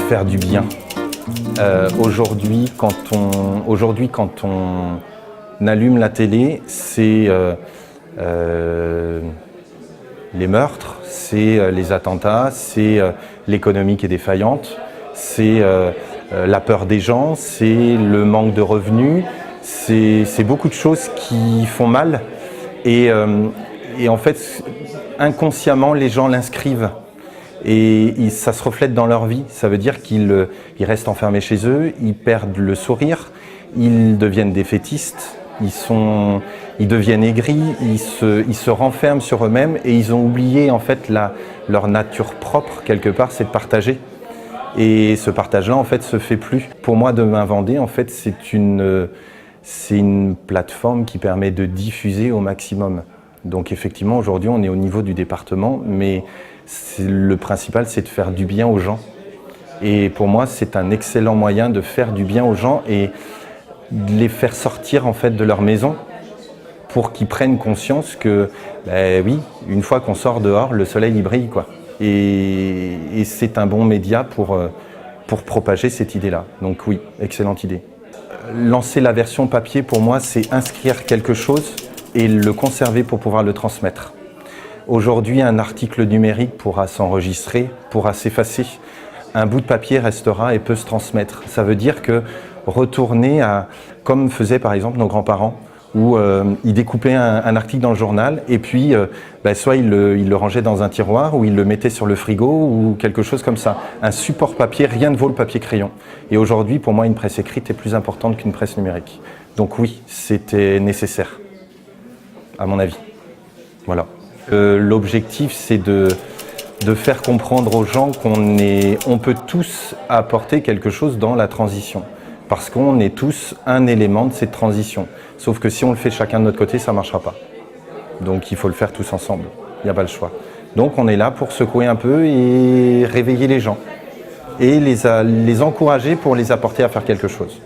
faire du bien. Aujourd'hui, quand on allume la télé, c'est les meurtres, c'est les attentats, c'est l'économie qui est défaillante, c'est la peur des gens, c'est le manque de revenus, c'est beaucoup de choses qui font mal et en fait, inconsciemment, les gens l'inscrivent. Et ça se reflète dans leur vie. Ça veut dire qu'ils restent enfermés chez eux, ils perdent le sourire, ils deviennent défaitistes, ils deviennent aigris, ils se renferment sur eux-mêmes et ils ont oublié en fait leur nature propre quelque part, c'est de partager. Et ce partage-là en fait se fait plus. Pour moi, Demain Vendée, en fait, c'est une plateforme qui permet de diffuser au maximum. Donc effectivement, aujourd'hui, on est au niveau du département, mais le principal, c'est de faire du bien aux gens. Et pour moi, c'est un excellent moyen de faire du bien aux gens et de les faire sortir en fait de leur maison pour qu'ils prennent conscience que, oui, une fois qu'on sort dehors, le soleil il brille, quoi. Et c'est un bon média pour propager cette idée-là. Donc oui, excellente idée. Lancer la version papier, pour moi, c'est inscrire quelque chose et le conserver pour pouvoir le transmettre. Aujourd'hui, un article numérique pourra s'enregistrer, pourra s'effacer. Un bout de papier restera et peut se transmettre. Ça veut dire que retourner à, comme faisaient par exemple nos grands-parents, où ils découpaient un article dans le journal et puis soit ils le rangeaient dans un tiroir ou ils le mettaient sur le frigo ou quelque chose comme ça. Un support papier, rien ne vaut le papier crayon. Et aujourd'hui, pour moi, une presse écrite est plus importante qu'une presse numérique. Donc oui, c'était nécessaire, à mon avis. Voilà. L'objectif, c'est de faire comprendre aux gens qu'on peut tous apporter quelque chose dans la transition. Parce qu'on est tous un élément de cette transition. Sauf que si on le fait chacun de notre côté, ça ne marchera pas. Donc il faut le faire tous ensemble. Il n'y a pas le choix. Donc on est là pour secouer un peu et réveiller les gens. Et les encourager pour les apporter à faire quelque chose.